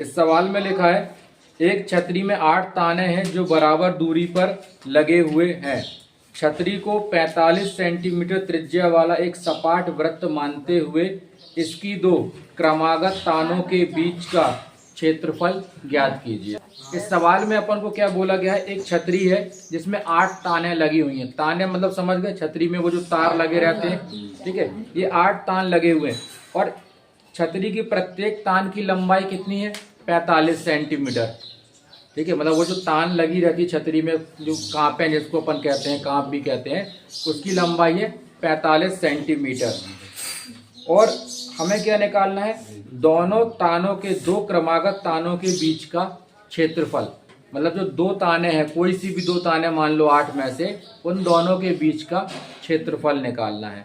इस सवाल में लिखा है एक छतरी में 8 ताने हैं जो बराबर दूरी पर लगे हुए हैं। छतरी को 45 सेंटीमीटर त्रिज्या वाला एक सपाट वृत्त मानते हुए इसकी दो क्रमागत तानों के बीच का क्षेत्रफल ज्ञात कीजिए। इस सवाल में अपन को क्या बोला गया है, एक छतरी है जिसमें 8 ताने लगी हुई हैं। ताने मतलब समझ गए, छतरी में वो जो तार लगे रहते हैं, ठीक है। ये 8 तान लगे हुए हैं और छतरी की प्रत्येक तान की लंबाई कितनी है, 45 सेंटीमीटर, ठीक है। मतलब वो जो तान लगी रहती है छतरी में, जो कांप है जिसको अपन कहते हैं, कांप भी कहते हैं, उसकी लंबाई है 45 सेंटीमीटर। और हमें क्या निकालना है, दोनों तानों के दो क्रमागत तानों के बीच का क्षेत्रफल। मतलब जो दो ताने हैं, कोई सी भी दो ताने मान लो 8 में से, उन दोनों के बीच का क्षेत्रफल निकालना है।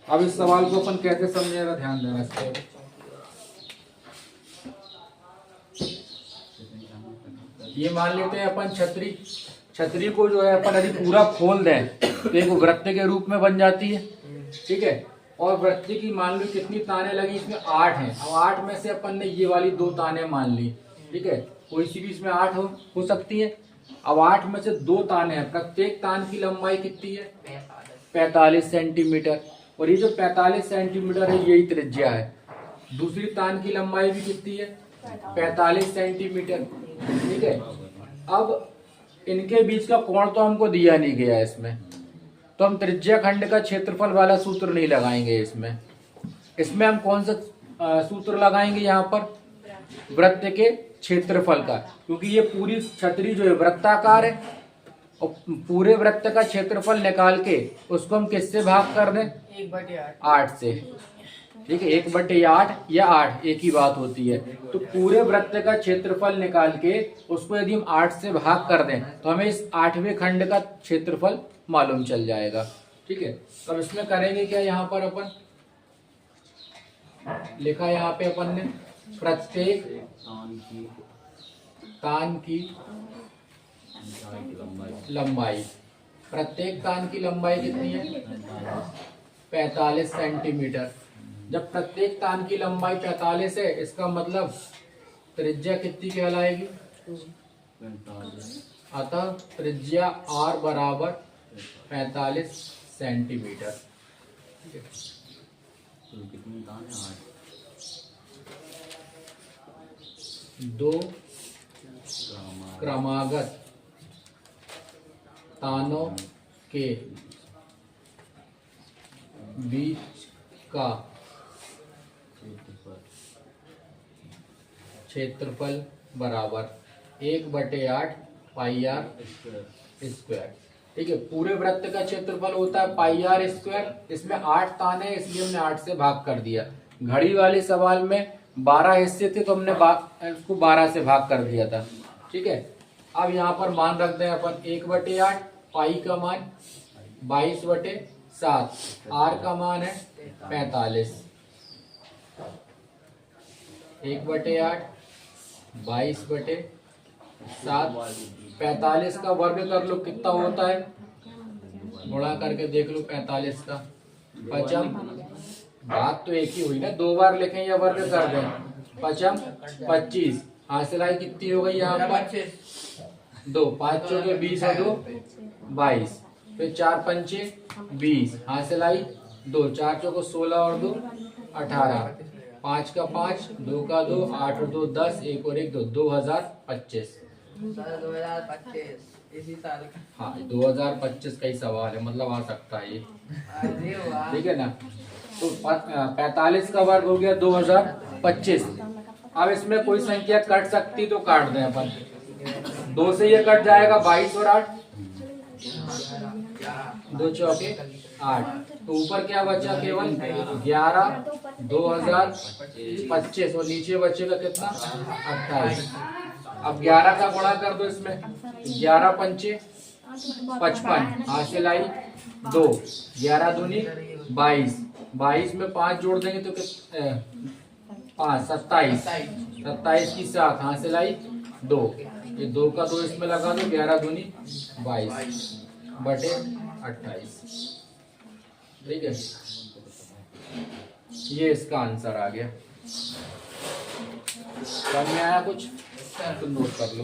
अब इस सवाल को अपन कैसे समझेगा, ध्यान देना इस पर। ये मान लेते हैं अपन छतरी को जो है अपन यदि पूरा खोल दें तो एक वृत्त के रूप में बन जाती है, ठीक है। और वृत्त की मान लो कितनी ताने लगी, इसमें 8 हैं। अब 8 में से अपन ने ये वाली दो ताने मान ली, ठीक है। कोई सी भी इसमें 8 हो सकती है। अब 8 में से दो ताने हैं, प्रत्येक तान की लंबाई कितनी है, 45 सेंटीमीटर। और ये जो 45 सेंटीमीटर है यही त्रिज्या है। दूसरी तान की लंबाई भी कितनी है, 45 सेंटीमीटर, ठीक है। अब इनके बीच का कोण तो हमको दिया नहीं गया है इसमें, तो हम त्रिज्या खंड का क्षेत्रफल वाला सूत्र नहीं लगाएंगे इसमें हम कौन सा सूत्र लगाएंगे यहाँ पर, वृत्त के क्षेत्रफल का। क्योंकि ये पूरी छतरी जो है वृत्ताकार है और पूरे वृत्त का क्षेत्रफल निकाल के उसको हम किससे भाग कर दें, 1/8 से, ठीक है। 1/8 या 8 एक ही बात होती है। तो पूरे वृत्त का क्षेत्रफल निकाल के उसको यदि हम 8 से भाग कर दें तो हमें इस 8वें खंड का क्षेत्रफल मालूम चल जाएगा, ठीक है। तो अब इसमें करेंगे क्या, यहाँ पर अपन लिखा है, यहाँ पे अपन ने प्रत्येक तान की लंबाई, प्रत्येक तान की लंबाई कितनी है, 45 सेंटीमीटर। जब प्रत्येक तान की लंबाई 45 है, इसका मतलब त्रिज्या कितनी कहलाएगी, अतः त्रिज्या r बराबर 45 सेंटीमीटर, ठीक है। तो कितनी तान है, 8। दो क्रमागत तानों के बीच का क्षेत्रफल बराबर 1/8 पाई r स्क्वायर, ठीक है। पूरे वृत्त का क्षेत्रफल होता है पाई r स्क्वायर। इसमें 8 ताने हैं इसलिए हमने 8 से भाग कर दिया। घड़ी वाले सवाल में 12 हिस्से थे तो हमने उसको 12 से भाग कर दिया था, ठीक है। अब यहाँ पर मान रखते हैं अपन 1/8, पाई का मान 22/7, r का मान है 45। 1/8 22/7, 45 का वर्ग कर लो कितना होता है, गुणा करके देख लो 45 का। पचम, बात तो एक ही हुई ना, 2 बार लिखें या वर्ग कर दें। पचम 25, हासिल आई कितनी हो गई यहाँ पर 2, 5 चौके 20 और 2 22, फिर 4 पंचे 20, हासिल आई 2, 4 चौके 16 और 2 18, 5 का 5, 2 का 2, 8 और 2 10, 1 और 1 2, 2025। 2025 इसी साल का, हाँ 2025 का ही सवाल है, मतलब आ सकता है ये, ठीक है ना। तो 45 का वर्ग हो गया 2025। अब इसमें कोई संख्या कट सकती तो काट दें अपन, 2 से ये कट जाएगा 22 और 8, 2 चौके 8, तो ऊपर क्या बचा, केवल 11 2025 और नीचे बचेगा कितना 28। अब 11 का गुणा कर दो इसमें, 11 पंचे 55, हासिल आई 2, 11 दूनी 22, 22 में 5 जोड़ देंगे तो 5 27, 27 की 7, हासिल आई 2, ये 2 का 2 इसमें लगा दो, 11 दूनी 22/28, ठीक है। ये इसका आंसर आ गया। समझ में आया कुछ तो नोट कर लो।